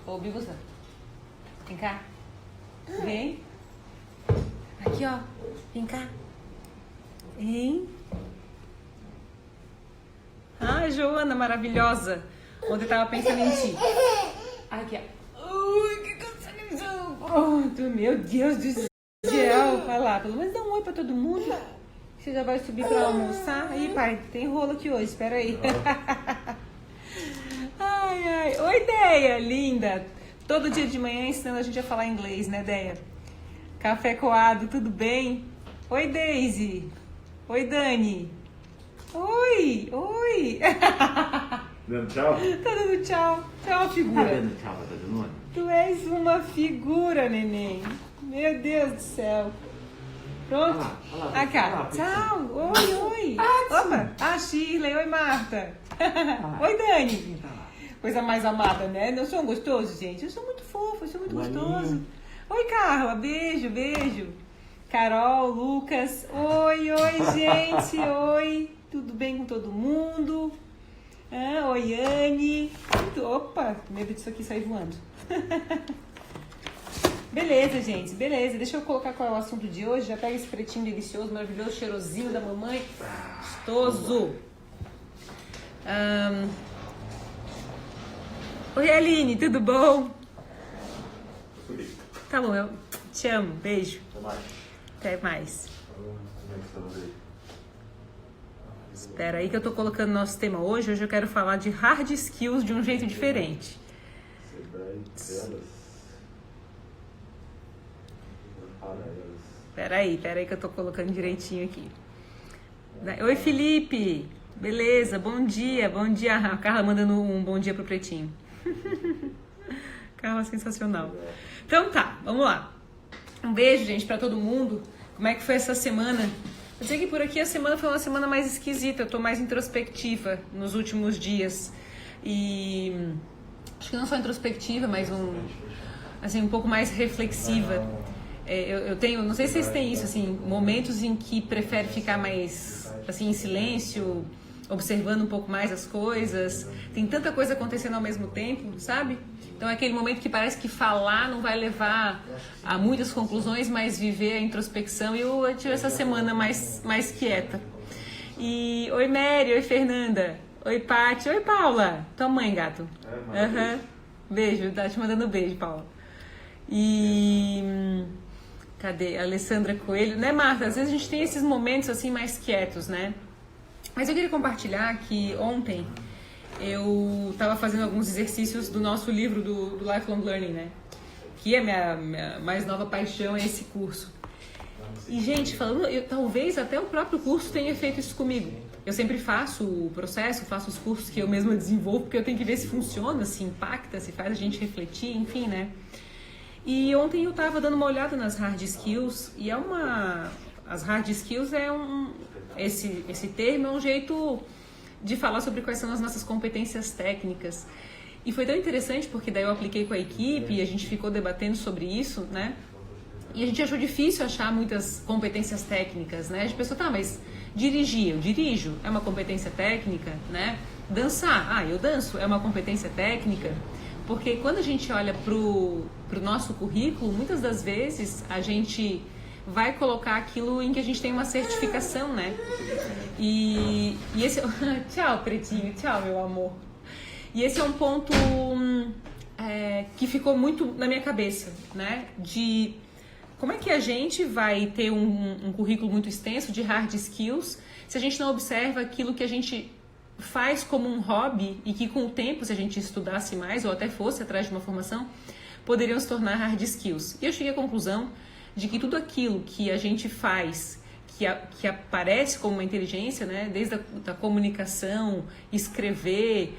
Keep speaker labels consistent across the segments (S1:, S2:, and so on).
S1: Ô, Bibuza, vem cá. Vem. Aqui, ó. Vem cá. Hein? Ai, Joana, maravilhosa. Ontem eu tava pensando em ti. Aqui, ó. Ui, que cansaço. Pronto, meu Deus do céu. Vai lá, pelo menos dá um oi pra todo mundo. Você já vai subir pra almoçar? Ih, pai, tem rolo aqui hoje, espera aí. Ai, ai. Oi, Deia, linda. Todo dia de manhã ensinando a gente a falar inglês, né, Deia? Café coado, tudo bem? Oi, Daisy. Oi, Dani. Oi, oi.
S2: Dando tchau?
S1: Tá dando tchau. Tu é uma
S2: Tá
S1: figura.
S2: dando tchau, tá dando oi?
S1: Tu és uma figura, neném. Meu Deus do céu. Pronto?
S2: Olha lá,
S1: Ah, cá.
S2: olha lá,
S1: Tchau. Oi, oi. Opa. Ah, Shirley. Oi, Marta. Oi, Dani. Coisa mais amada, né? Eu sou um gostoso, gente. Eu sou muito fofo, eu sou muito gostoso. Oi, Carla. Beijo, beijo. Carol, Lucas. Oi, oi, gente. Oi. Tudo bem com todo mundo? Ah, oi, Anne. Opa, medo disso aqui sair voando. Beleza, gente, beleza. Deixa eu colocar qual é o assunto de hoje. Já pega esse pretinho delicioso, maravilhoso, cheirosinho da mamãe. Gostoso. Oi, Aline, tudo bom? Tá bom, eu te amo. Beijo. Até mais. Espera aí que eu tô colocando nosso tema hoje. Hoje eu quero falar de hard skills de um jeito diferente. Espera aí que eu tô colocando direitinho aqui. Oi, Felipe. Beleza, bom dia. A Carla mandando um bom dia pro Pretinho. Carla, sensacional. Então tá, vamos lá. Um beijo, gente, pra todo mundo. Como é que foi essa semana? Eu sei que por aqui a semana foi uma semana mais esquisita. Eu tô mais introspectiva nos últimos dias. E acho que não só introspectiva, mas um pouco mais reflexiva. Eu tenho, não sei se vocês têm isso, assim, momentos em que prefere ficar mais assim, em silêncio, observando um pouco mais as coisas. Tem tanta coisa acontecendo ao mesmo tempo, sabe? Então é aquele momento que parece que falar não vai levar a muitas conclusões, mas viver a introspecção. E eu tive essa semana mais quieta. E oi, Mary, oi, Fernanda, oi, Paty, oi, Paula. Tua mãe, gato. Beijo, tá te mandando beijo, Paula. E cadê? Alessandra Coelho, né, Marta? Às vezes a gente tem esses momentos assim mais quietos, né? Mas eu queria compartilhar que ontem eu estava fazendo alguns exercícios do nosso livro do Lifelong Learning, né? Que é minha mais nova paixão, é esse curso. E, gente, talvez até o próprio curso tenha feito isso comigo. Eu sempre faço o processo, faço os cursos que eu mesma desenvolvo, porque eu tenho que ver se funciona, se impacta, se faz a gente refletir, enfim, né? E ontem eu estava dando uma olhada nas hard skills, e as hard skills esse termo é um jeito de falar sobre quais são as nossas competências técnicas. E foi tão interessante porque daí eu apliquei com a equipe e a gente ficou debatendo sobre isso, né? E a gente achou difícil achar muitas competências técnicas, né? A gente pensou, tá, mas eu dirijo, é uma competência técnica, né? Dançar, eu danço, é uma competência técnica. Porque quando a gente olha pro nosso currículo, muitas das vezes a gente vai colocar aquilo em que a gente tem uma certificação, né? E esse... Tchau, Pretinho. Tchau, meu amor. E esse é um ponto que ficou muito na minha cabeça, né? De como é que a gente vai ter um currículo muito extenso de hard skills se a gente não observa aquilo que a gente faz como um hobby e que com o tempo, se a gente estudasse mais ou até fosse atrás de uma formação, poderiam se tornar hard skills. E eu cheguei à conclusão de que tudo aquilo que a gente faz, que aparece como uma inteligência, né? Desde a comunicação, escrever,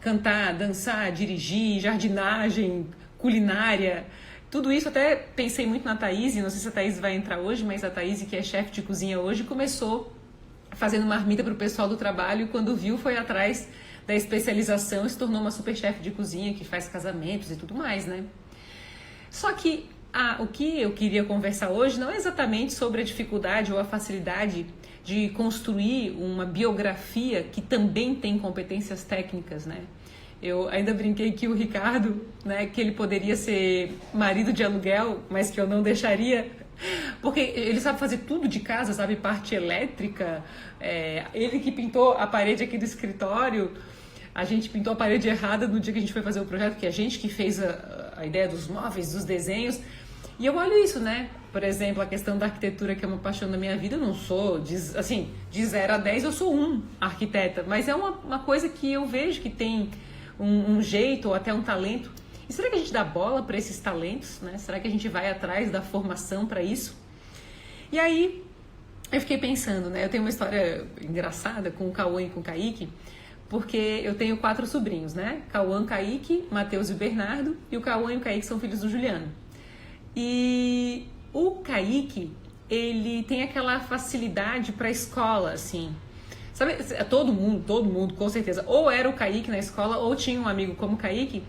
S1: cantar, dançar, dirigir, jardinagem, culinária, tudo isso, até pensei muito na Thaís, não sei se a Thaís vai entrar hoje, mas a Thaís, que é chefe de cozinha hoje, começou fazendo marmita para o pessoal do trabalho e quando viu foi atrás da especialização e se tornou uma super chefe de cozinha que faz casamentos e tudo mais, né? Só que o que eu queria conversar hoje não é exatamente sobre a dificuldade ou a facilidade de construir uma biografia que também tem competências técnicas, né? Eu ainda brinquei que o Ricardo, né, que ele poderia ser marido de aluguel, mas que eu não deixaria, porque ele sabe fazer tudo de casa, sabe, parte elétrica, ele que pintou a parede aqui do escritório. A gente pintou a parede errada no dia que a gente foi fazer o projeto, que a gente que fez a ideia dos móveis, dos desenhos. E eu olho isso, né? Por exemplo, a questão da arquitetura, que é uma paixão da minha vida, eu não sou, de 0 a 10 eu sou arquiteta, mas é uma coisa que eu vejo que tem um jeito ou até um talento. E será que a gente dá bola para esses talentos, né? Será que a gente vai atrás da formação para isso? E aí, eu fiquei pensando, né? Eu tenho uma história engraçada com o Cauã e com o Kaique, porque eu tenho 4 sobrinhos, né? Cauã, Kaique, Matheus e Bernardo, e o Cauã e o Kaique são filhos do Juliano. E o Kaique, ele tem aquela facilidade para a escola, assim. Sabe, todo mundo, com certeza, ou era o Kaique na escola, ou tinha um amigo como o Kaique,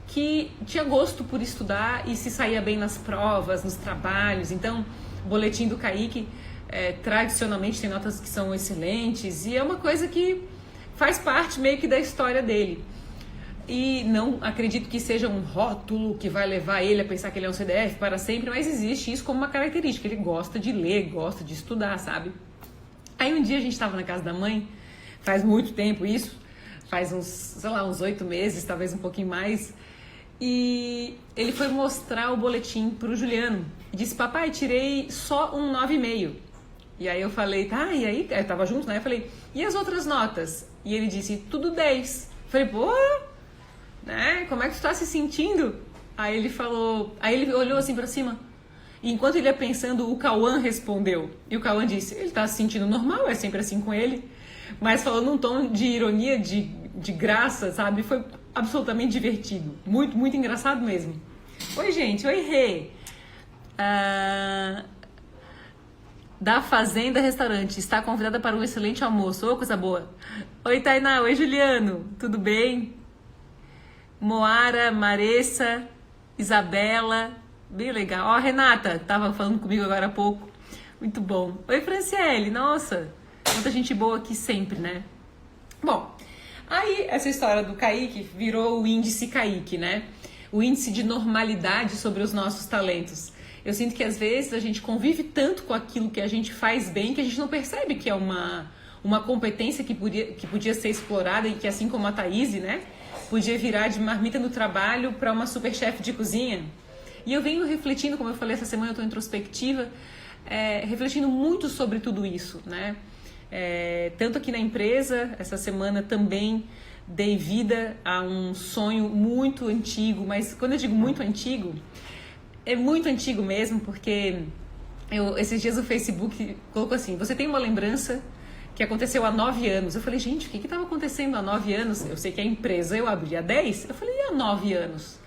S1: que tinha gosto por estudar e se saía bem nas provas, nos trabalhos. Então, o boletim do Kaique, tradicionalmente, tem notas que são excelentes, e é uma coisa que faz parte meio que da história dele. E não acredito que seja um rótulo que vai levar ele a pensar que ele é um CDF para sempre, mas existe isso como uma característica. Ele gosta de ler, gosta de estudar, sabe? Aí um dia a gente estava na casa da mãe, faz muito tempo isso, faz uns 8 meses, talvez um pouquinho mais, e ele foi mostrar o boletim pro Juliano e disse: papai, tirei só um 9,5. E aí eu falei: tá, e aí? Eu tava junto, né? Eu falei: e as outras notas? E ele disse: tudo 10. Eu falei: pô, né? Como é que tu tá se sentindo? Aí ele olhou assim pra cima. E enquanto ele ia pensando, o Cauã respondeu. E o Cauã disse: ele tá se sentindo normal, é sempre assim com ele. Mas falou num tom de ironia, de graça, sabe? Foi absolutamente divertido. Muito, muito engraçado mesmo. Oi, gente. Oi, Rê. Da Fazenda Restaurante. Está convidada para um excelente almoço. Ô, coisa boa. Oi, Tainá. Oi, Juliano. Tudo bem? Moara, Maressa, Isabela. Bem legal. Ó, a Renata estava falando comigo agora há pouco. Muito bom. Oi, Franciele. Nossa, quanta gente boa aqui sempre, né? Bom, aí essa história do Kaique virou o índice Kaique, né? O índice de normalidade sobre os nossos talentos. Eu sinto que às vezes a gente convive tanto com aquilo que a gente faz bem que a gente não percebe que é uma competência que podia ser explorada e que, assim como a Thaís, né, podia virar de marmita no trabalho para uma super chefe de cozinha. E eu venho refletindo, como eu falei, essa semana eu estou introspectiva, refletindo muito sobre tudo isso, né? Tanto aqui na empresa, essa semana também dei vida a um sonho muito antigo, mas quando eu digo muito antigo, é muito antigo mesmo, porque esses dias o Facebook colocou assim: você tem uma lembrança que aconteceu há 9 anos. Eu falei: gente, o que estava acontecendo há 9 anos? Eu sei que a empresa eu abri há 10, eu falei: e há 9 anos?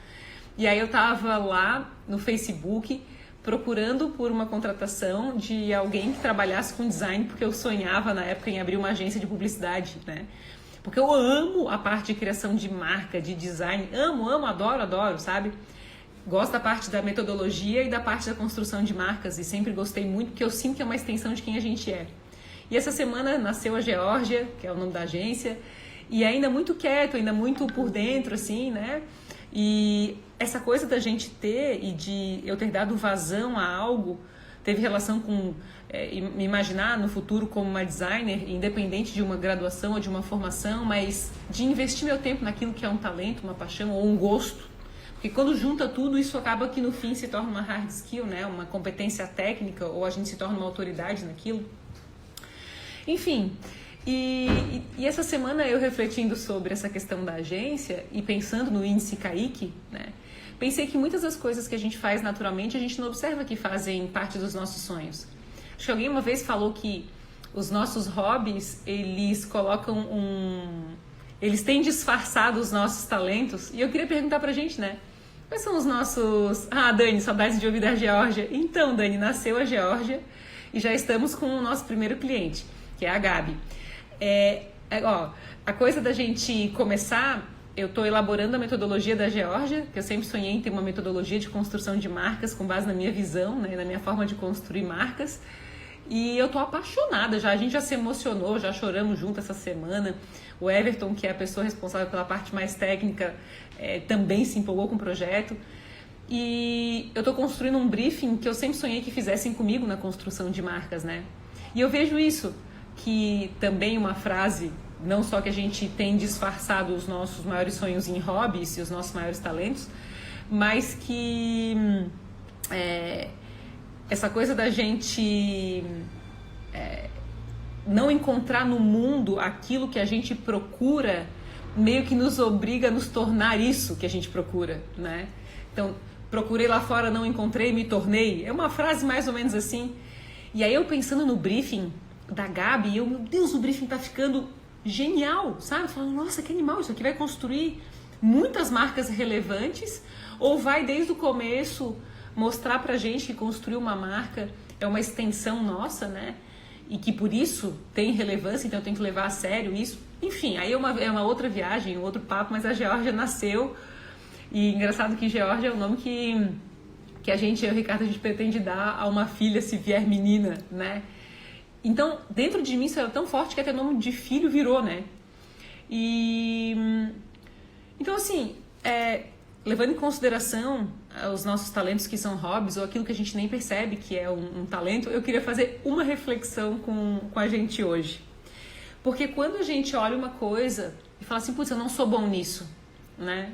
S1: E aí eu estava lá no Facebook procurando por uma contratação de alguém que trabalhasse com design, porque eu sonhava na época em abrir uma agência de publicidade, né? Porque eu amo a parte de criação de marca, de design, amo, adoro, sabe? Gosto da parte da metodologia e da parte da construção de marcas, e sempre gostei muito, porque eu sinto que é uma extensão de quem a gente é. E essa semana nasceu a Geórgia, que é o nome da agência, e ainda muito quieto, ainda muito por dentro, assim, né? E essa coisa da gente ter e de eu ter dado vazão a algo teve relação com me imaginar no futuro como uma designer, independente de uma graduação ou de uma formação, mas de investir meu tempo naquilo que é um talento, uma paixão ou um gosto. Porque quando junta tudo, isso acaba que no fim se torna uma hard skill, né? Uma competência técnica, ou a gente se torna uma autoridade naquilo. Enfim, e essa semana eu refletindo sobre essa questão da agência e pensando no índice Kaique, né? Pensei que muitas das coisas que a gente faz naturalmente, a gente não observa que fazem parte dos nossos sonhos. Acho que alguém uma vez falou que os nossos hobbies, eles colocam eles têm disfarçado os nossos talentos. E eu queria perguntar pra gente, né? Quais são os nossos... Ah, Dani, saudades de ouvir da Geórgia. Então, Dani, nasceu a Geórgia e já estamos com o nosso primeiro cliente, que é a Gabi. A coisa da gente começar... Eu estou elaborando a metodologia da Geórgia, que eu sempre sonhei em ter uma metodologia de construção de marcas com base na minha visão, né, na minha forma de construir marcas. E eu tô apaixonada já, a gente já se emocionou, já choramos junto essa semana. O Everton, que é a pessoa responsável pela parte mais técnica, também se empolgou com o projeto. E eu tô construindo um briefing que eu sempre sonhei que fizessem comigo na construção de marcas, né? E eu vejo isso, que também uma frase, não só que a gente tem disfarçado os nossos maiores sonhos em hobbies e os nossos maiores talentos, mas que essa coisa da gente não encontrar no mundo aquilo que a gente procura, meio que nos obriga a nos tornar isso que a gente procura, né? Então, procurei lá fora, não encontrei, me tornei. É uma frase mais ou menos assim. E aí eu pensando no briefing da Gabi, meu Deus, o briefing tá ficando genial, sabe? Falando, nossa, que animal, isso aqui vai construir muitas marcas relevantes, ou vai desde o começo mostrar pra gente que construir uma marca é uma extensão nossa, né? E que por isso tem relevância, então eu tenho que levar a sério isso. Enfim, aí é uma outra viagem, um outro papo, mas a Geórgia nasceu. E engraçado que Geórgia é o nome que a gente, eu e o Ricardo, a gente pretende dar a uma filha se vier menina, né? Então, dentro de mim isso era tão forte que até o nome de filho virou, né? Então, assim, levando em consideração os nossos talentos que são hobbies, ou aquilo que a gente nem percebe que é um talento, eu queria fazer uma reflexão com a gente hoje. Porque quando a gente olha uma coisa e fala assim, putz, eu não sou bom nisso, né?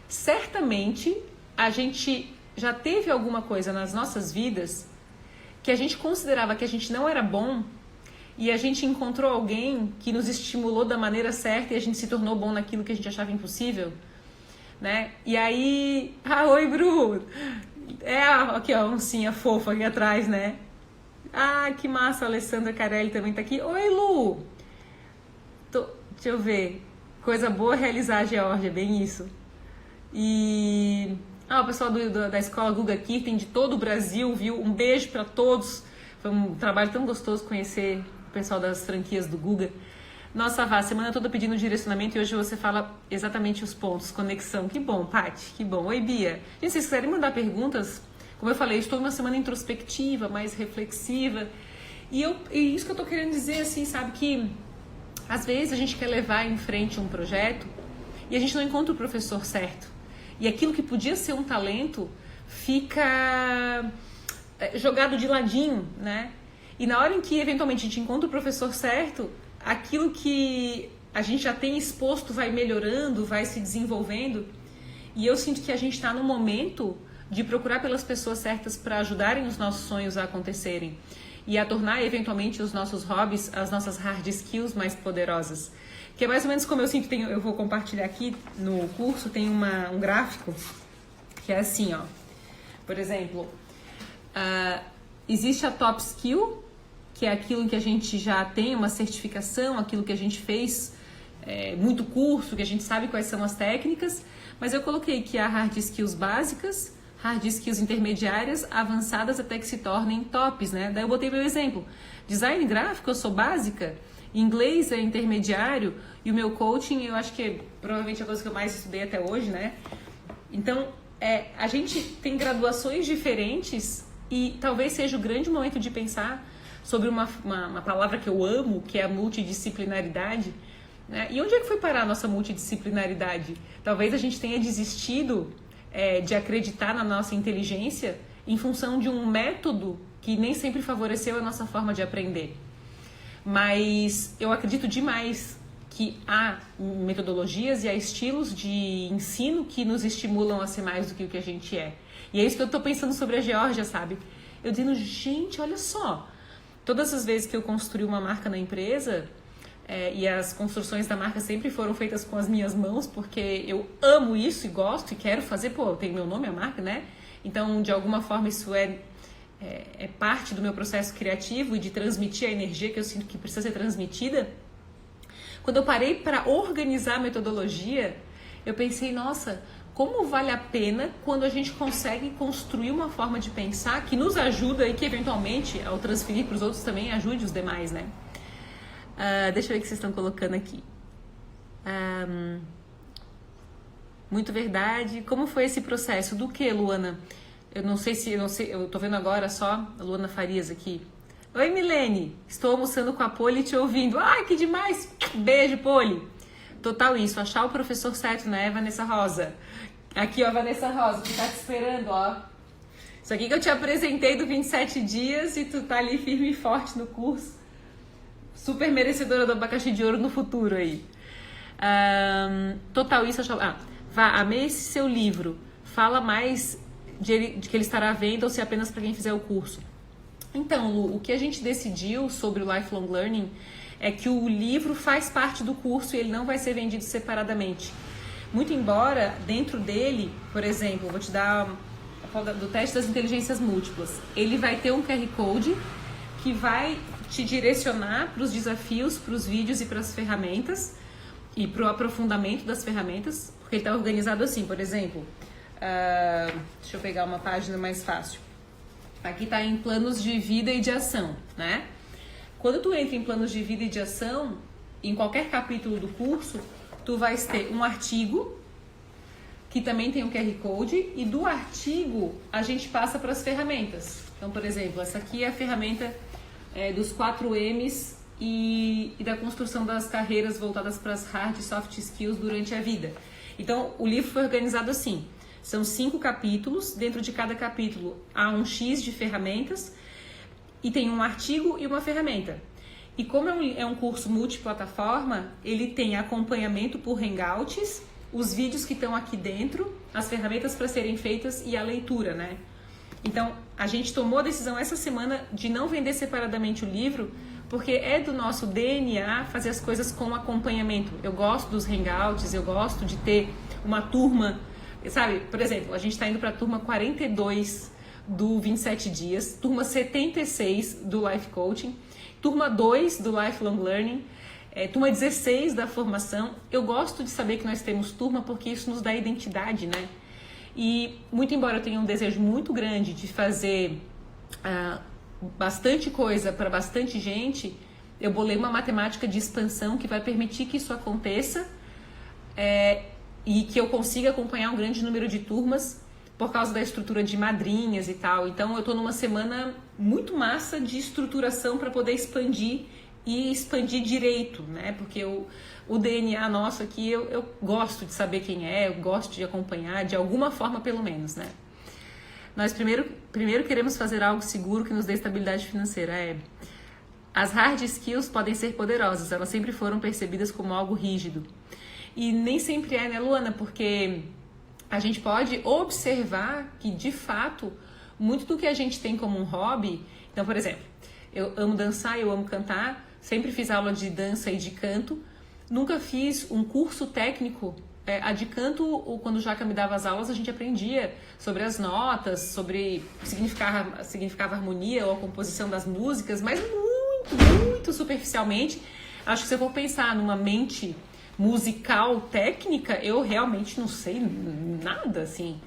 S1: Certamente a gente já teve alguma coisa nas nossas vidas que a gente considerava que a gente não era bom e a gente encontrou alguém que nos estimulou da maneira certa e a gente se tornou bom naquilo que a gente achava impossível, né? E aí... oi, Bru! Aqui, ó, a oncinha fofa aqui atrás, né? Que massa, a Alessandra Carelli também tá aqui. Oi, Lu! Deixa eu ver. Coisa boa realizar a Geórgia, bem isso. E... o pessoal da escola Guga Kirten de todo o Brasil, viu? Um beijo para todos. Foi um trabalho tão gostoso conhecer o pessoal das franquias do Guga. Nossa, Vá, semana toda pedindo direcionamento e hoje você fala exatamente os pontos, conexão. Que bom, Paty, que bom. Oi, Bia. Gente, se vocês quiserem mandar perguntas, como eu falei, estou em uma semana introspectiva, mais reflexiva. E isso que eu tô querendo dizer, assim, sabe, que às vezes a gente quer levar em frente um projeto e a gente não encontra o professor certo. E aquilo que podia ser um talento fica jogado de ladinho, né? E na hora em que eventualmente a gente encontra o professor certo, aquilo que a gente já tem exposto vai melhorando, vai se desenvolvendo. E eu sinto que a gente está no momento de procurar pelas pessoas certas para ajudarem os nossos sonhos a acontecerem e a tornar eventualmente os nossos hobbies, as nossas hard skills mais poderosas. Que é mais ou menos como eu sinto, eu vou compartilhar aqui no curso, tem um gráfico que é assim, ó. Por exemplo, existe a top skill, que é aquilo que a gente já tem uma certificação, aquilo que a gente fez muito curso, que a gente sabe quais são as técnicas, mas eu coloquei que há hard skills básicas, hard skills intermediárias, avançadas até que se tornem tops, né? Daí eu botei meu exemplo. Design gráfico, eu sou básica, inglês é intermediário e o meu coaching, eu acho que é provavelmente a coisa que eu mais estudei até hoje, né? Então, a gente tem graduações diferentes e talvez seja o grande momento de pensar sobre uma palavra que eu amo, que é a multidisciplinaridade, né? E onde é que foi parar a nossa multidisciplinaridade? Talvez a gente tenha desistido de acreditar na nossa inteligência em função de um método que nem sempre favoreceu a nossa forma de aprender. Mas eu acredito demais que há metodologias e há estilos de ensino que nos estimulam a ser mais do que o que a gente é. E é isso que eu estou pensando sobre a Geórgia, sabe? Eu dizendo, gente, olha só, todas as vezes que eu construí uma marca na empresa, e as construções da marca sempre foram feitas com as minhas mãos, porque eu amo isso e gosto e quero fazer, tem meu nome, a marca, né? Então, de alguma forma, isso é parte do meu processo criativo e de transmitir a energia que eu sinto que precisa ser transmitida. Quando eu parei para organizar a metodologia, eu pensei, nossa, como vale a pena quando a gente consegue construir uma forma de pensar que nos ajuda e que eventualmente, ao transferir para os outros, também ajude os demais, né? Deixa eu ver o que vocês estão colocando aqui. Muito verdade. Como foi esse processo? Do que, Luana? eu tô vendo agora só a Luana Farias aqui. Oi, Milene, estou almoçando com a Poli te ouvindo. Ai, que demais! Beijo, Poli. Total isso, achar o professor certo, né, Vanessa Rosa? Aqui, ó, Vanessa Rosa, que tá te esperando, ó. Isso aqui que eu te apresentei do 27 dias e tu tá ali firme e forte no curso. Super merecedora do abacaxi de ouro no futuro aí. Total isso, amei esse seu livro. Fala mais de que ele estará à venda ou se é apenas para quem fizer o curso. Então, Lu, o que a gente decidiu sobre o Lifelong Learning é que o livro faz parte do curso e ele não vai ser vendido separadamente. Muito embora, dentro dele, por exemplo, vou te dar do teste das inteligências múltiplas, ele vai ter um QR Code que vai te direcionar para os desafios, para os vídeos e para as ferramentas e para o aprofundamento das ferramentas, porque ele está organizado assim, por exemplo, deixa eu pegar uma página mais fácil. Aqui está em planos de vida e de ação, né? Quando tu entra em planos de vida e de ação, em qualquer capítulo do curso, tu vais ter um artigo, que também tem um QR Code, e do artigo a gente passa para as ferramentas. Então, por exemplo, essa aqui é a ferramenta dos 4 M's e da construção das carreiras voltadas para as hard e soft skills durante a vida. Então, o livro foi organizado assim. São 5 capítulos, dentro de cada capítulo há um X de ferramentas e tem um artigo e uma ferramenta. E como é um curso multiplataforma, ele tem acompanhamento por Hangouts, os vídeos que estão aqui dentro, as ferramentas para serem feitas e a leitura, né? Então, a gente tomou a decisão essa semana de não vender separadamente o livro, porque é do nosso DNA fazer as coisas com acompanhamento. Eu gosto dos Hangouts, eu gosto de ter uma turma. Sabe, por exemplo, a gente está indo para a turma 42 do 27 dias, turma 76 do Life Coaching, turma 2 do Lifelong Learning, turma 16 da formação. Eu gosto de saber que nós temos turma porque isso nos dá identidade, né? E muito embora eu tenha um desejo muito grande de fazer bastante coisa para bastante gente, eu bolei uma matemática de expansão que vai permitir que isso aconteça e que eu consiga acompanhar um grande número de turmas por causa da estrutura de madrinhas e tal. Então eu estou numa semana muito massa de estruturação para poder expandir e expandir direito, né? Porque o DNA nosso aqui, eu gosto de saber quem é, eu gosto de acompanhar, de alguma forma pelo menos, né? Nós primeiro queremos fazer algo seguro que nos dê estabilidade financeira. As hard skills podem ser poderosas, elas sempre foram percebidas como algo rígido. E nem sempre é, né, Luana? Porque a gente pode observar que, de fato, muito do que a gente tem como um hobby... Então, por exemplo, eu amo dançar, eu amo cantar, sempre fiz aula de dança e de canto, nunca fiz um curso técnico. A de canto, quando o Jaca me dava as aulas, a gente aprendia sobre as notas, sobre o que significava harmonia ou a composição das músicas, mas muito superficialmente. Acho que se eu for pensar numa mente musical, técnica, eu realmente não sei nada, assim.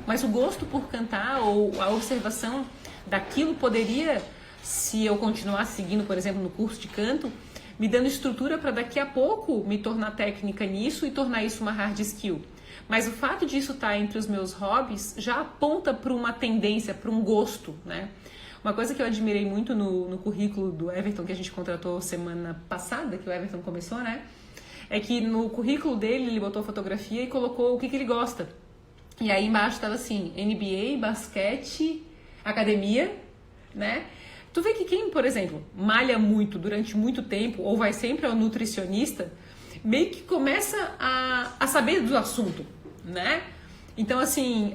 S1: Mas o gosto por cantar ou a observação daquilo poderia, se eu continuasse seguindo, por exemplo, no curso de canto, me dando estrutura para daqui a pouco me tornar técnica nisso e tornar isso uma hard skill. Mas o fato disso estar entre os meus hobbies já aponta para uma tendência, para um gosto, né? Uma coisa que eu admirei muito no currículo do Everton, que a gente contratou semana passada, que o Everton começou, né? É que no currículo dele, ele botou fotografia e colocou o que ele gosta. E aí embaixo estava assim, NBA, basquete, academia, né? Tu vê que quem, por exemplo, malha muito durante muito tempo, ou vai sempre ao nutricionista, meio que começa a saber do assunto, né? Então, assim,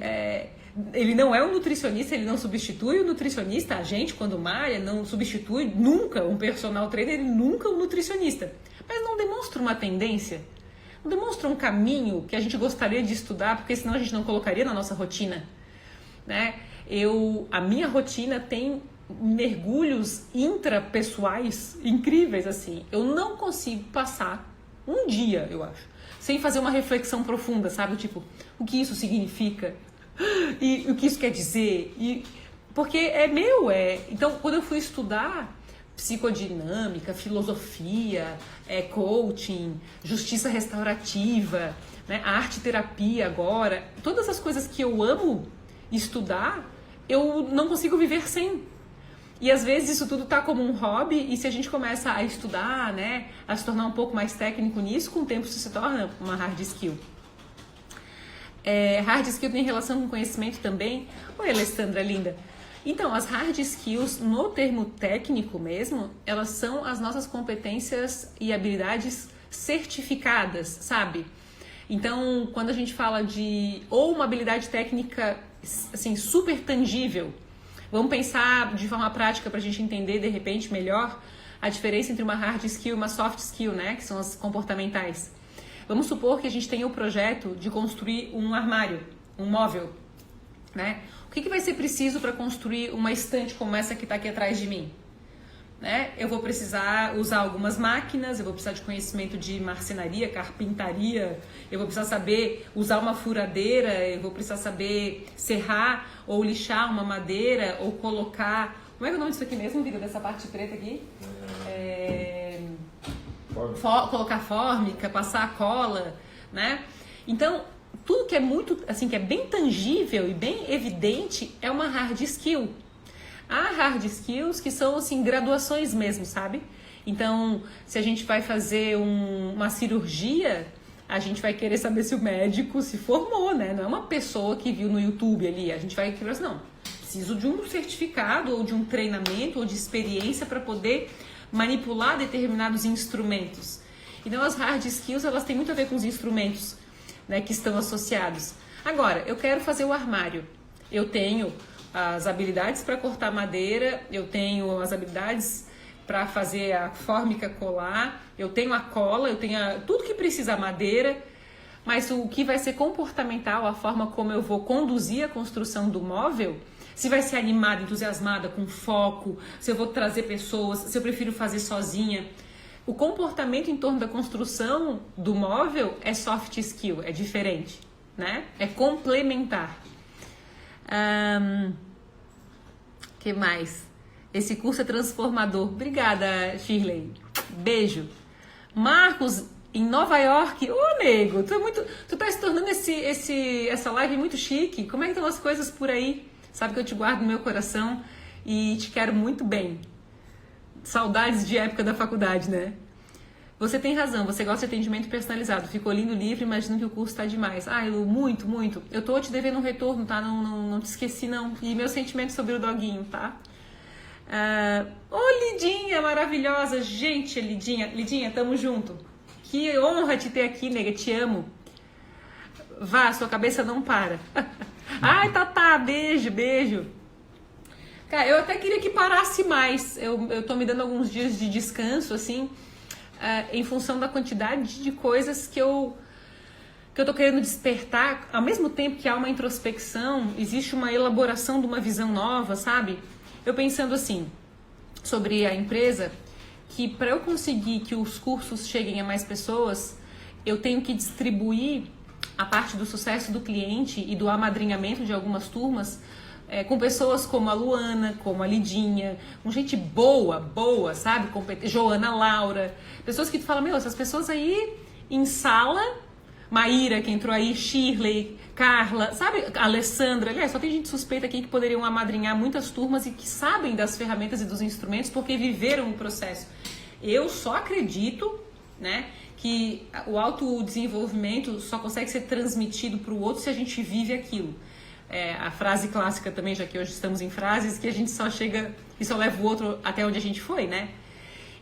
S1: ele não é um nutricionista, ele não substitui o nutricionista. A gente, quando malha, não substitui nunca um personal trainer, nunca um nutricionista. Mas não demonstra uma tendência, não demonstra um caminho que a gente gostaria de estudar, porque senão a gente não colocaria na nossa rotina, né? A minha rotina tem mergulhos intrapessoais incríveis, assim. Eu não consigo passar um dia, eu acho, sem fazer uma reflexão profunda, sabe? Tipo, o que isso significa? E o que isso quer dizer? Porque é meu, Então, quando eu fui estudar psicodinâmica, filosofia, coaching, justiça restaurativa, né, arte-terapia agora, todas as coisas que eu amo estudar, eu não consigo viver sem. E às vezes isso tudo tá como um hobby, e se a gente começa a estudar, né, a se tornar um pouco mais técnico nisso, com o tempo isso se torna uma hard skill. Hard skill tem relação com conhecimento também. Oi, Alessandra, linda. Então, as hard skills, no termo técnico mesmo, elas são as nossas competências e habilidades certificadas, sabe? Então, quando a gente fala de ou uma habilidade técnica assim, super tangível, vamos pensar de forma prática para a gente entender de repente melhor a diferença entre uma hard skill e uma soft skill, né? Que são as comportamentais. Vamos supor que a gente tenha o projeto de construir um armário, um móvel, né? O que vai ser preciso para construir uma estante como essa que está aqui atrás de mim? Né? Eu vou precisar usar algumas máquinas, eu vou precisar de conhecimento de marcenaria, carpintaria, eu vou precisar saber usar uma furadeira, eu vou precisar saber serrar ou lixar uma madeira ou colocar... Como é que é o nome disso aqui mesmo, Vitor, dessa parte preta aqui? Colocar fórmica, passar cola, né? Então, tudo que é muito, assim, que é bem tangível e bem evidente é uma hard skill. Há hard skills que são, assim, graduações mesmo, sabe? Então, se a gente vai fazer uma cirurgia, a gente vai querer saber se o médico se formou, né? Não é uma pessoa que viu no YouTube ali. A gente vai querer assim, não, preciso de um certificado ou de um treinamento ou de experiência para poder manipular determinados instrumentos. Então, as hard skills, elas têm muito a ver com os instrumentos, né, que estão associados. Agora, eu quero fazer o armário. Eu tenho as habilidades para cortar madeira, eu tenho as habilidades para fazer a fórmica colar, eu tenho a cola, eu tenho tudo que precisa, a madeira, mas o que vai ser comportamental, a forma como eu vou conduzir a construção do móvel, se vai ser animada, entusiasmada, com foco, se eu vou trazer pessoas, se eu prefiro fazer sozinha. O comportamento em torno da construção do móvel é soft skill, é diferente, né? É complementar. Que mais? Esse curso é transformador. Obrigada, Shirley. Beijo. Marcos, em Nova York. Ô, nego, tu tá se tornando essa live muito chique. Como é que estão as coisas por aí? Sabe que eu te guardo no meu coração e te quero muito bem. Saudades de época da faculdade, né? Você tem razão, você gosta de atendimento personalizado. Ficou lindo o livro, imagino que o curso tá demais. Ah, Lu, muito, muito. Eu tô te devendo um retorno, tá? Não te esqueci, não. E meu sentimento sobre o doguinho, tá? Lidinha, maravilhosa. Gente, Lidinha, tamo junto. Que honra te ter aqui, nega, te amo. Vá, sua cabeça não para. Ai, Tatá, beijo. Cara, eu até queria que parasse mais. Eu tô me dando alguns dias de descanso, assim, em função da quantidade de coisas que eu tô querendo despertar. Ao mesmo tempo que há uma introspecção, existe uma elaboração de uma visão nova, sabe? Eu pensando assim, sobre a empresa, que para eu conseguir que os cursos cheguem a mais pessoas, eu tenho que distribuir a parte do sucesso do cliente e do amadrinhamento de algumas turmas com pessoas como a Luana, como a Lidinha, com gente boa, sabe? Joana, Laura, pessoas que tu fala, meu, essas pessoas aí em sala, Maíra que entrou aí, Shirley, Carla, sabe? Alessandra, aliás, só tem gente suspeita aqui que poderiam amadrinhar muitas turmas e que sabem das ferramentas e dos instrumentos porque viveram o processo. Eu só acredito, né, que o autodesenvolvimento só consegue ser transmitido para o outro se a gente vive aquilo. A frase clássica também, já que hoje estamos em frases, que a gente só chega e só leva o outro até onde a gente foi, né?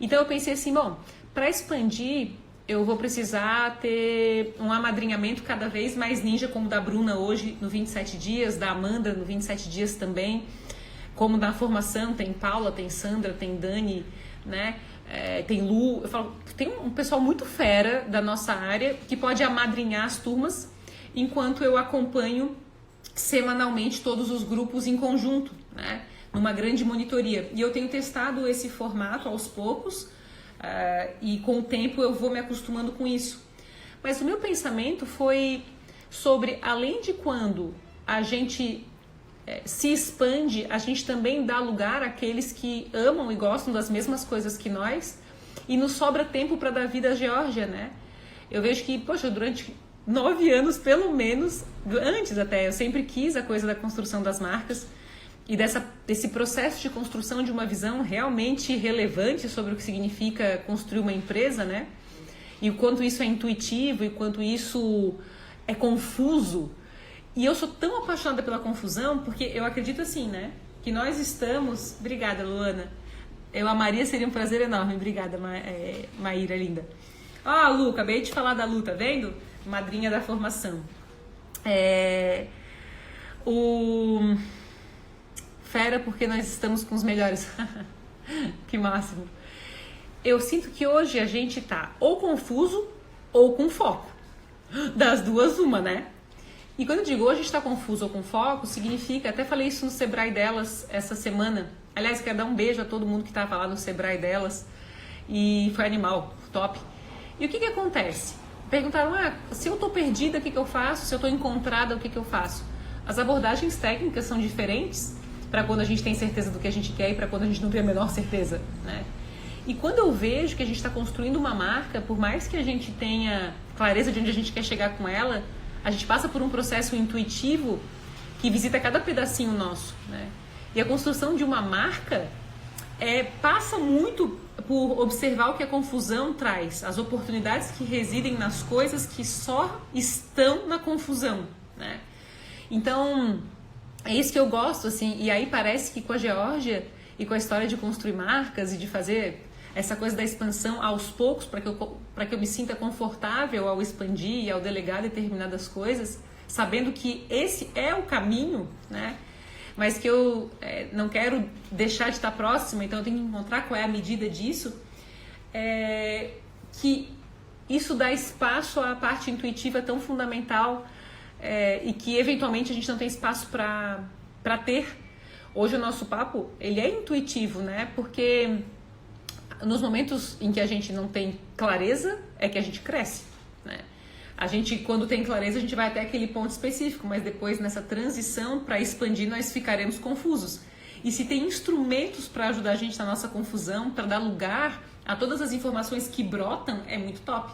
S1: Então eu pensei assim, bom, para expandir, eu vou precisar ter um amadrinhamento cada vez mais ninja, como da Bruna hoje no 27 dias, da Amanda no 27 dias também, como na formação tem Paula, tem Sandra, tem Dani, né? Tem Lu, eu falo, tem um pessoal muito fera da nossa área que pode amadrinhar as turmas enquanto eu acompanho semanalmente todos os grupos em conjunto, né? Numa grande monitoria. E eu tenho testado esse formato aos poucos e com o tempo eu vou me acostumando com isso. Mas o meu pensamento foi sobre, além de quando a gente se expande, a gente também dá lugar àqueles que amam e gostam das mesmas coisas que nós e nos sobra tempo para dar vida à Geórgia, né? Eu vejo que, poxa, durante 9 anos, pelo menos, antes até, eu sempre quis a coisa da construção das marcas e desse processo de construção de uma visão realmente relevante sobre o que significa construir uma empresa, né? E o quanto isso é intuitivo e o quanto isso é confuso. E eu sou tão apaixonada pela confusão porque eu acredito assim, né? Que nós estamos... Obrigada, Luana. Eu amaria, seria um prazer enorme. Obrigada, Maíra, linda. Ó, Lu, acabei de falar da Lu, tá vendo? Madrinha da formação. Fera, porque nós estamos com os melhores. Que máximo. Eu sinto que hoje a gente tá ou confuso ou com foco. Das duas, uma, né? E quando eu digo hoje a gente tá confuso ou com foco, significa... Até falei isso no Sebrae delas essa semana. Aliás, quero dar um beijo a todo mundo que tava lá no Sebrae delas. E foi animal, top. E o que acontece? Perguntaram, se eu tô perdida, o que eu faço? Se eu tô encontrada, o que eu faço? As abordagens técnicas são diferentes para quando a gente tem certeza do que a gente quer e para quando a gente não tem a menor certeza, né? E quando eu vejo que a gente está construindo uma marca, por mais que a gente tenha clareza de onde a gente quer chegar com ela, a gente passa por um processo intuitivo que visita cada pedacinho nosso, né? E a construção de uma marca passa muito por observar o que a confusão traz, as oportunidades que residem nas coisas que só estão na confusão, né? Então, é isso que eu gosto, assim, e aí parece que com a Geórgia e com a história de construir marcas e de fazer essa coisa da expansão aos poucos para que eu me sinta confortável ao expandir e ao delegar determinadas coisas, sabendo que esse é o caminho, né? Mas que eu não quero deixar de estar próxima, então eu tenho que encontrar qual é a medida disso, que isso dá espaço à parte intuitiva tão fundamental e que eventualmente a gente não tem espaço para ter. Hoje o nosso papo, ele é intuitivo, né? Porque nos momentos em que a gente não tem clareza, é que a gente cresce, né? A gente, quando tem clareza, a gente vai até aquele ponto específico, mas depois, nessa transição para expandir, nós ficaremos confusos. E se tem instrumentos para ajudar a gente na nossa confusão, para dar lugar a todas as informações que brotam, é muito top.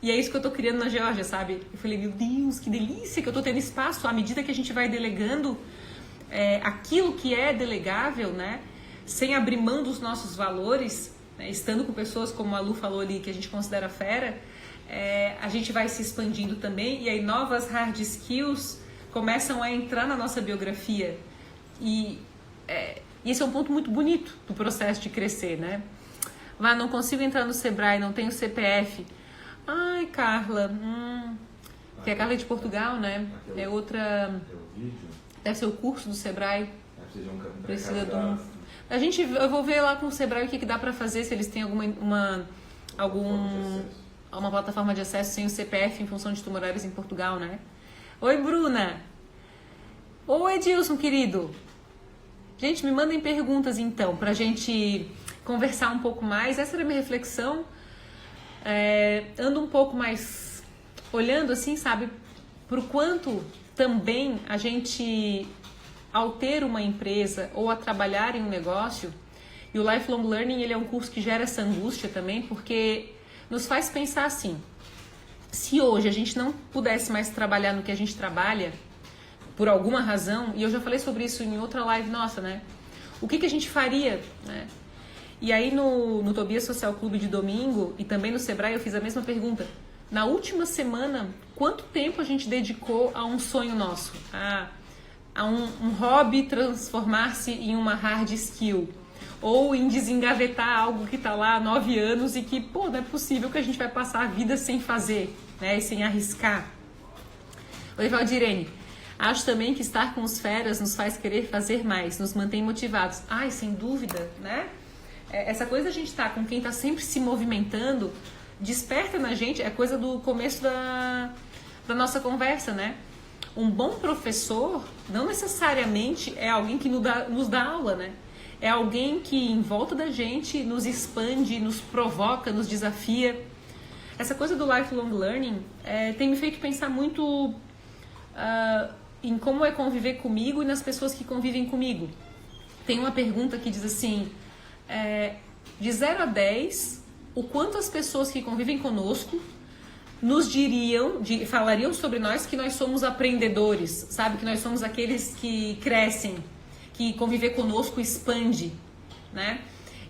S1: E é isso que eu tô criando na Geórgia, sabe? Eu falei, meu Deus, que delícia que eu tô tendo espaço. À medida que a gente vai delegando aquilo que é delegável, né? Sem abrir mão dos nossos valores, né? Estando com pessoas, como a Lu falou ali, que a gente considera fera, a gente vai se expandindo também. E aí novas hard skills começam a entrar na nossa biografia. E esse é um ponto muito bonito do processo de crescer, né? Não consigo entrar no Sebrae, não tenho CPF. Ai, Carla, que a Carla é de Portugal, né? É outra... Deve ser o curso do Sebrae. Precisa de um... Eu vou ver lá com o Sebrae o que dá pra fazer, se eles têm alguma plataforma de acesso sem o CPF em função de tu morares em Portugal, né? Oi, Bruna! Oi, Edilson, querido! Gente, me mandem perguntas, então, pra gente conversar um pouco mais. Essa era a minha reflexão. Ando um pouco mais olhando, assim, sabe, pro quanto também a gente, ao ter uma empresa ou a trabalhar em um negócio, e o Lifelong Learning, ele é um curso que gera essa angústia também, porque nos faz pensar assim, se hoje a gente não pudesse mais trabalhar no que a gente trabalha, por alguma razão, e eu já falei sobre isso em outra live nossa, né? O que a gente faria, né? E aí no Tobias Social Clube de domingo e também no Sebrae eu fiz a mesma pergunta. Na última semana, quanto tempo a gente dedicou a um sonho nosso? A um hobby transformar-se em uma hard skill? Ou em desengavetar algo que está lá há 9 anos e que, não é possível que a gente vai passar a vida sem fazer, né? E sem arriscar. Oi, Valdirene. Acho também que estar com os feras nos faz querer fazer mais, nos mantém motivados. Ai, sem dúvida, né? Essa coisa da gente estar com quem está sempre se movimentando, desperta na gente, é coisa do começo da nossa conversa, né? Um bom professor não necessariamente é alguém que nos dá aula, né? É alguém que em volta da gente nos expande, nos provoca, nos desafia. Essa coisa do lifelong learning tem me feito pensar muito em como é conviver comigo e nas pessoas que convivem comigo. Tem uma pergunta que diz assim... de 0 a 10, o quanto as pessoas que convivem conosco nos falariam sobre nós que nós somos aprendedores, sabe? Que nós somos aqueles que crescem, que conviver conosco expande, né?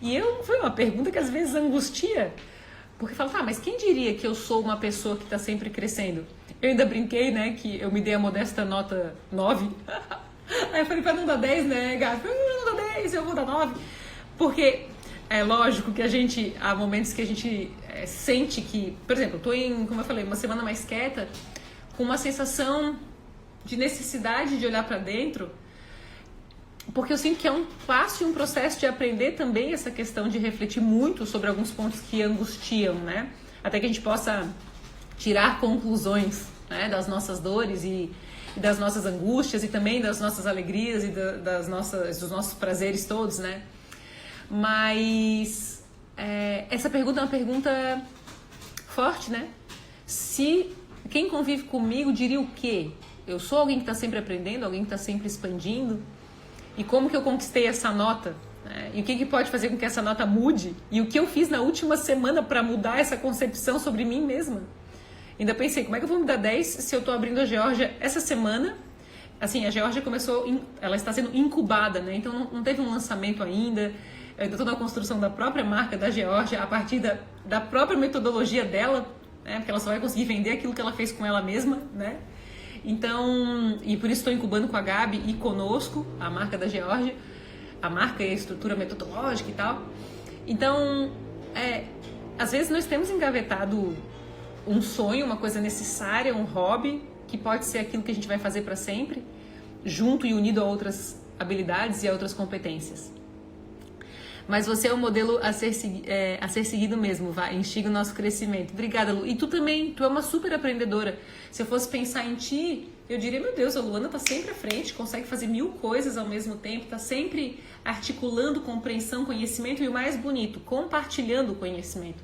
S1: E foi uma pergunta que às vezes angustia, porque fala, mas quem diria que eu sou uma pessoa que está sempre crescendo? Eu ainda brinquei, né, que eu me dei a modesta nota 9. Aí eu falei, para não dar 10, né, Gabi? Não dá 10, eu vou dar 9. Porque é lógico que há momentos que a gente sente que, por exemplo, eu tô como eu falei, uma semana mais quieta, com uma sensação de necessidade de olhar para dentro, porque eu sinto que é um passo e um processo de aprender também essa questão de refletir muito sobre alguns pontos que angustiam, né? Até que a gente possa tirar conclusões, né, das nossas dores e das nossas angústias e também das nossas alegrias e dos nossos prazeres todos, né? Mas essa pergunta é uma pergunta forte, né? Se quem convive comigo diria o quê? Eu sou alguém que está sempre aprendendo, alguém que está sempre expandindo? E como que eu conquistei essa nota? Né? E o que pode fazer com que essa nota mude? E o que eu fiz na última semana para mudar essa concepção sobre mim mesma? Ainda pensei, como é que eu vou me dar 10 se eu estou abrindo a Geórgia essa semana? Assim, a Geórgia ela está sendo incubada, né? Então não teve um lançamento ainda. Eu ainda estou na construção da própria marca da Geórgia a partir da própria metodologia dela, né? Porque ela só vai conseguir vender aquilo que ela fez com ela mesma, né? Então, e por isso estou incubando com a Gabi e conosco, a marca da Geórgia, a marca e a estrutura metodológica e tal. Então, às vezes nós temos engavetado um sonho, uma coisa necessária, um hobby, que pode ser aquilo que a gente vai fazer para sempre, junto e unido a outras habilidades e a outras competências. Mas você é um modelo a ser seguido mesmo, instiga o nosso crescimento. Obrigada, Lu. E tu também, tu é uma super aprendedora. Se eu fosse pensar em ti, eu diria, meu Deus, a Luana tá sempre à frente, consegue fazer 1000 coisas ao mesmo tempo, tá sempre articulando compreensão, conhecimento e o mais bonito, compartilhando o conhecimento.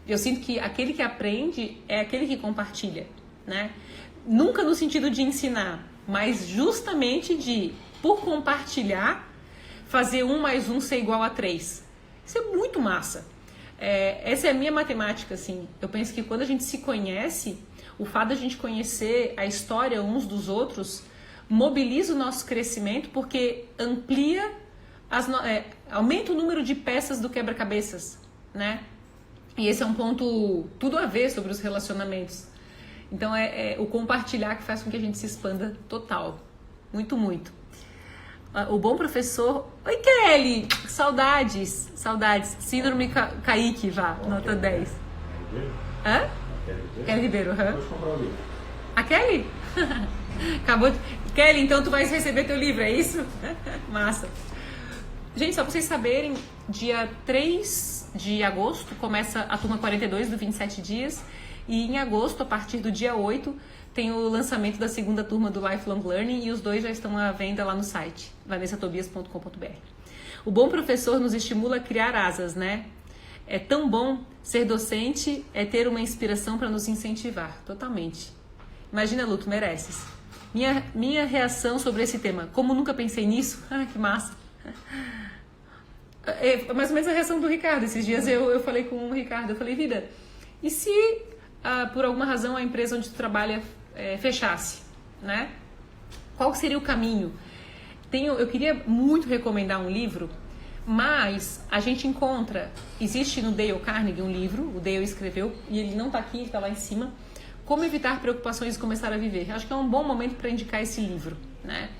S1: Eu sinto que aquele que aprende é aquele que compartilha, né? Nunca no sentido de ensinar, mas justamente por compartilhar, fazer 1 mais 1 ser igual a 3. Isso é muito massa. Essa é a minha matemática, assim. Eu penso que quando a gente se conhece, o fato de a gente conhecer a história uns dos outros mobiliza o nosso crescimento, porque amplia, aumenta o número de peças do quebra-cabeças, né? E esse é um ponto tudo a ver sobre os relacionamentos. Então é o compartilhar que faz com que a gente se expanda total. Muito, muito. O bom professor... Oi, Kelly! Saudades. Síndrome Kaique, nota 10. Hã? Kelly Ribeiro, A Kelly? Acabou de... Kelly, então tu vais receber teu livro, é isso? Massa. Gente, só pra vocês saberem, dia 3 de agosto começa a turma 42 do 27 dias e em agosto, a partir do dia 8, tem o lançamento da segunda turma do Lifelong Learning e os dois já estão à venda lá no site, vanessatobias.com.br. O bom professor nos estimula a criar asas, né? É tão bom ser docente, é ter uma inspiração para nos incentivar, totalmente. Imagina, Lu, tu mereces. Minha reação sobre esse tema, como nunca pensei nisso, que massa. É mais ou menos a reação do Ricardo. Esses dias eu falei com o Ricardo, eu falei, vida, e se por alguma razão a empresa onde tu trabalha fechasse, né? Qual seria o caminho? Eu queria muito recomendar um livro, mas a gente existe no Dale Carnegie um livro, o Dale escreveu, e ele não está aqui, ele está lá em cima, Como Evitar Preocupações e Começar a Viver. Acho que é um bom momento para indicar esse livro, né?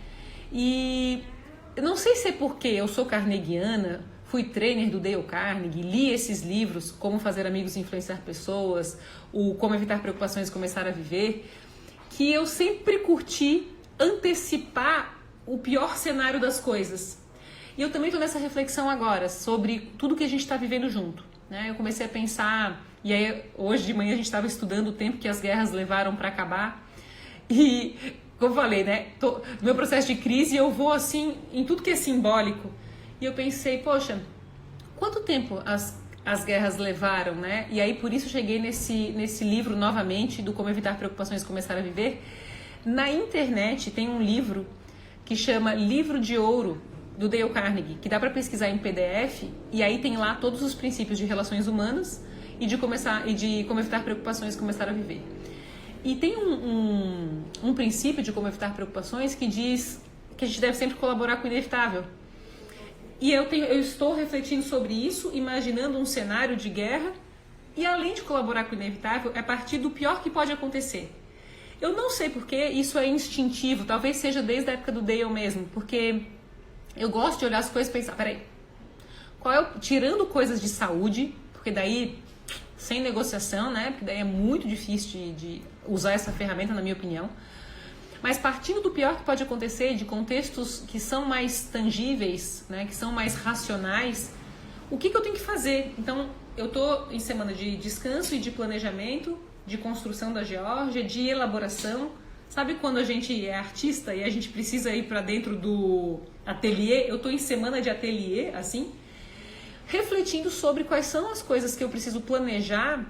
S1: E eu não sei se é porque eu sou carnegiana, fui trainer do Dale Carnegie, li esses livros, Como Fazer Amigos e Influenciar Pessoas, o Como Evitar Preocupações e Começar a Viver, que eu sempre curti antecipar o pior cenário das coisas. E eu também estou nessa reflexão agora sobre tudo que a gente está vivendo junto, né? Eu comecei a pensar, e aí hoje de manhã a gente estava estudando o tempo que as guerras levaram para acabar, e como eu falei, né? No meu processo de crise eu vou assim em tudo que é simbólico. E eu pensei, poxa, quanto tempo as guerras levaram, né? E aí por isso cheguei nesse livro novamente, do Como Evitar Preocupações e Começar a Viver. Na internet tem um livro que chama Livro de Ouro, do Dale Carnegie, que dá para pesquisar em PDF, e aí tem lá todos os princípios de relações humanas e de como evitar preocupações e começar a viver. E tem um princípio de como evitar preocupações que diz que a gente deve sempre colaborar com o inevitável. E eu estou refletindo sobre isso, imaginando um cenário de guerra, e além de colaborar com o inevitável, é partir do pior que pode acontecer. Eu não sei porque isso é instintivo, talvez seja desde a época do Dale mesmo, porque eu gosto de olhar as coisas e pensar, peraí, tirando coisas de saúde, porque daí, sem negociação, né, porque daí é muito difícil de usar essa ferramenta, na minha opinião, mas partindo do pior que pode acontecer, de contextos que são mais tangíveis, né, que são mais racionais, o que eu tenho que fazer? Então, eu estou em semana de descanso e de planejamento, de construção da Geórgia, de elaboração. Sabe quando a gente é artista e a gente precisa ir para dentro do ateliê? Eu estou em semana de ateliê, assim, refletindo sobre quais são as coisas que eu preciso planejar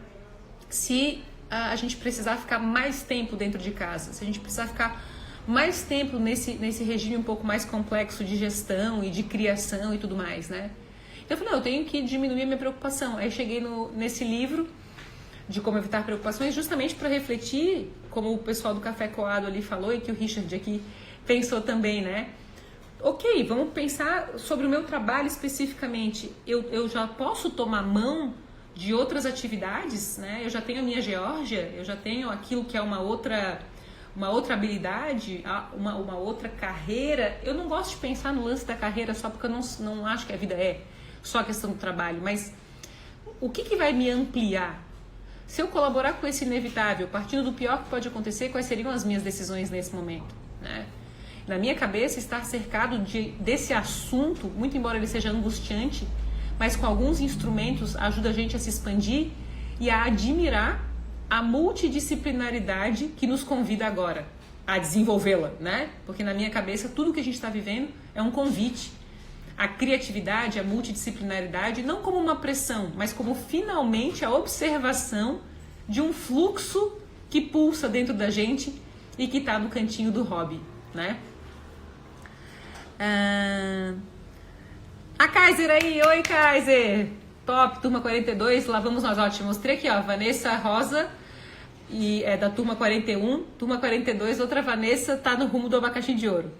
S1: se a gente precisar ficar mais tempo dentro de casa, se a gente precisar ficar mais tempo nesse regime um pouco mais complexo de gestão e de criação e tudo mais, né? Então eu falei, não, eu tenho que diminuir a minha preocupação. Aí cheguei nesse livro de como evitar preocupações, justamente para refletir, como o pessoal do Café Coado ali falou e que o Richard aqui pensou também, né? Ok, vamos pensar sobre o meu trabalho especificamente. Eu já posso tomar mão de outras atividades, né? Eu já tenho a minha Geórgia, eu já tenho aquilo que é uma outra habilidade, uma outra carreira. Eu não gosto de pensar no lance da carreira só porque eu não acho que a vida é só a questão do trabalho, mas o que vai me ampliar? Se eu colaborar com esse inevitável, partindo do pior que pode acontecer, quais seriam as minhas decisões nesse momento, né? Na minha cabeça, estar cercado desse assunto, muito embora ele seja angustiante, mas com alguns instrumentos ajuda a gente a se expandir e a admirar a multidisciplinaridade que nos convida agora a desenvolvê-la, né? Porque na minha cabeça, tudo que a gente está vivendo é um convite. A criatividade, a multidisciplinaridade, não como uma pressão, mas como finalmente a observação de um fluxo que pulsa dentro da gente e que está no cantinho do hobby, né? A Kaiser aí, oi Kaiser! Top, turma 42, lá vamos nós. Ó, te mostrei aqui, ó, Vanessa Rosa, e é da turma 41, turma 42, outra Vanessa tá no rumo do abacaxi de ouro.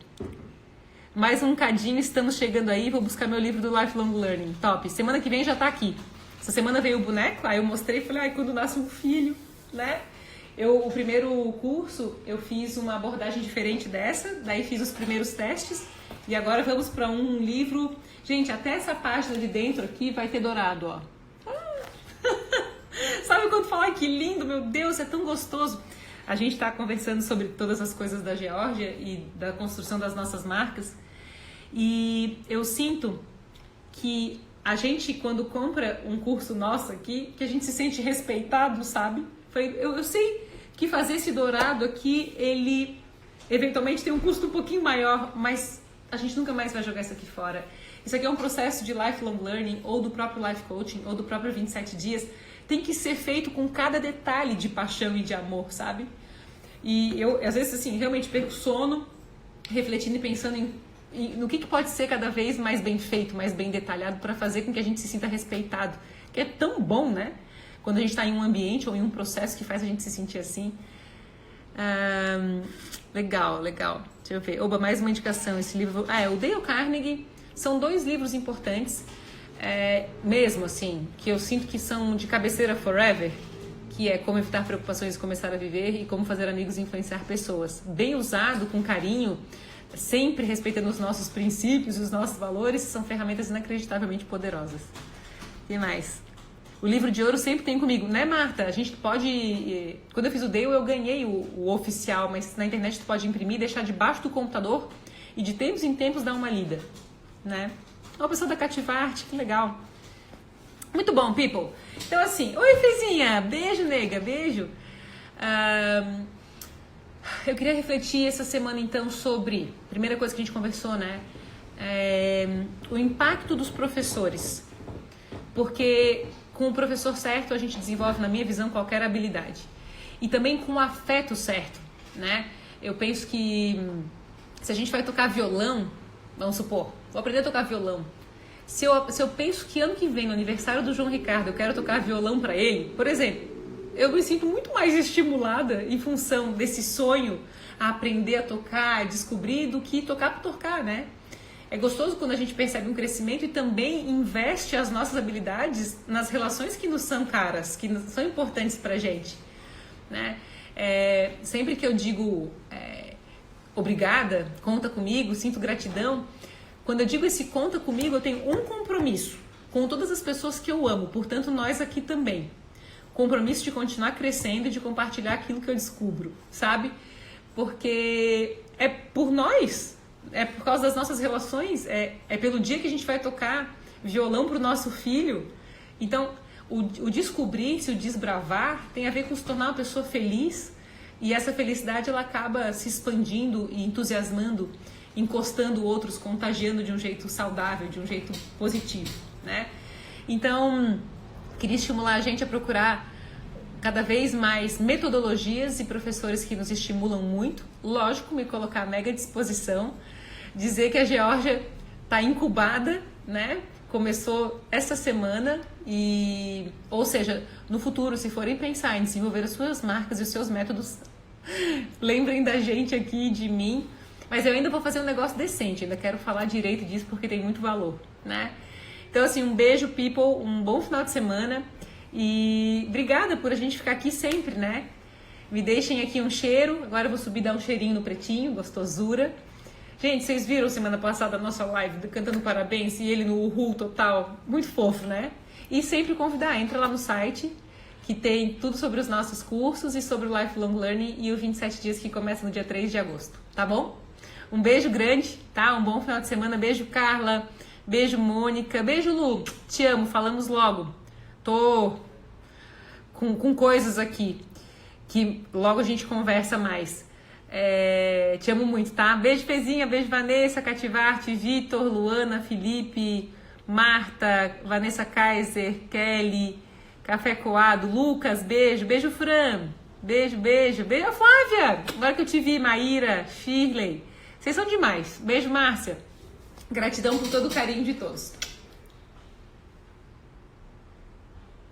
S1: Mais um cadinho, estamos chegando aí, vou buscar meu livro do Lifelong Learning. Top, semana que vem já tá aqui. Essa semana veio o boneco, aí eu mostrei e falei, ai, quando nasce um filho, né? O primeiro curso, eu fiz uma abordagem diferente dessa, daí fiz os primeiros testes, e agora vamos para um livro. Gente, até essa página de dentro aqui vai ter dourado, ó. Sabe quando fala, que lindo, meu Deus, é tão gostoso. A gente está conversando sobre todas as coisas da Geórgia e da construção das nossas marcas. E eu sinto que a gente, quando compra um curso nosso aqui, que a gente se sente respeitado, sabe? Eu sei que fazer esse dourado aqui, ele eventualmente tem um custo um pouquinho maior, mas a gente nunca mais vai jogar isso aqui fora. Isso aqui é um processo de lifelong learning, ou do próprio life coaching, ou do próprio 27 dias. Tem que ser feito com cada detalhe de paixão e de amor, sabe? E eu, às vezes, assim, realmente perco sono, refletindo e pensando no que pode ser cada vez mais bem feito, mais bem detalhado, para fazer com que a gente se sinta respeitado. Que é tão bom, né? Quando a gente está em um ambiente ou em um processo que faz a gente se sentir assim. Legal. Deixa eu ver. Oba, mais uma indicação. Esse livro... o Dale Carnegie. São 2 livros importantes, mesmo assim, que eu sinto que são de cabeceira forever, que é Como Evitar Preocupações e Começar a Viver e Como Fazer Amigos e Influenciar Pessoas. Bem usado, com carinho, sempre respeitando os nossos princípios e os nossos valores, são ferramentas inacreditavelmente poderosas. E mais? O livro de ouro sempre tem comigo, né, Marta? A gente pode... Quando eu fiz o Dale, eu ganhei o oficial, mas na internet tu pode imprimir, deixar debaixo do computador e de tempos em tempos dar uma lida, né? Uma pessoa da Cativarte, que legal. Muito bom, people. Então, assim, oi, Fezinha, beijo, nega, beijo. Eu queria refletir essa semana, então, sobre... Primeira coisa que a gente conversou, né? O impacto dos professores. Porque com o professor certo, a gente desenvolve, na minha visão, qualquer habilidade. E também com o afeto certo, né? Eu penso que se a gente vai tocar violão, vamos supor, vou aprender a tocar violão. Se eu penso que ano que vem, no aniversário do João Ricardo, eu quero tocar violão pra ele, por exemplo, eu me sinto muito mais estimulada em função desse sonho a aprender a tocar, a descobrir, do que tocar por tocar, né? É gostoso quando a gente percebe um crescimento e também investe as nossas habilidades nas relações que nos são caras, que são importantes pra gente, né? Sempre que eu digo obrigada, conta comigo, sinto gratidão, quando eu digo esse conta comigo, eu tenho um compromisso com todas as pessoas que eu amo, portanto nós aqui também. Compromisso de continuar crescendo e de compartilhar aquilo que eu descubro, sabe? Porque é por nós, é por causa das nossas relações, é pelo dia que a gente vai tocar violão pro nosso filho. Então, o descobrir-se, o desbravar, tem a ver com se tornar uma pessoa feliz, e essa felicidade ela acaba se expandindo e entusiasmando, encostando outros, contagiando de um jeito saudável, de um jeito positivo, né? Então, queria estimular a gente a procurar cada vez mais metodologias e professores que nos estimulam muito. Lógico, me colocar à mega disposição, dizer que a Geórgia está incubada, né? Começou essa semana ou seja, no futuro, se forem pensar em desenvolver as suas marcas e os seus métodos, lembrem da gente aqui, de mim. Mas eu ainda vou fazer um negócio decente, ainda quero falar direito disso porque tem muito valor, né? Então, assim, um beijo, people, um bom final de semana e obrigada por a gente ficar aqui sempre, né? Me deixem aqui um cheiro, agora eu vou subir e dar um cheirinho no pretinho, gostosura. Gente, vocês viram semana passada a nossa live cantando parabéns e ele no uhul total? Muito fofo, né? E sempre convidar, entra lá no site que tem tudo sobre os nossos cursos e sobre o Lifelong Learning e o 27 dias que começa no dia 3 de agosto, tá bom? Um beijo grande, tá? Um bom final de semana. Beijo, Carla. Beijo, Mônica. Beijo, Lu. Te amo. Falamos logo. Tô com coisas aqui que logo a gente conversa mais. Te amo muito, tá? Beijo, Fezinha. Beijo, Vanessa, Cativarte, Vitor, Luana, Felipe, Marta, Vanessa Kaiser, Kelly, Café Coado, Lucas. Beijo. Beijo, Fran. Beijo, beijo. Beijo, a Flávia. Agora que eu te vi, Maíra, Shirley. Vocês são demais. Beijo, Márcia. Gratidão por todo o carinho de todos.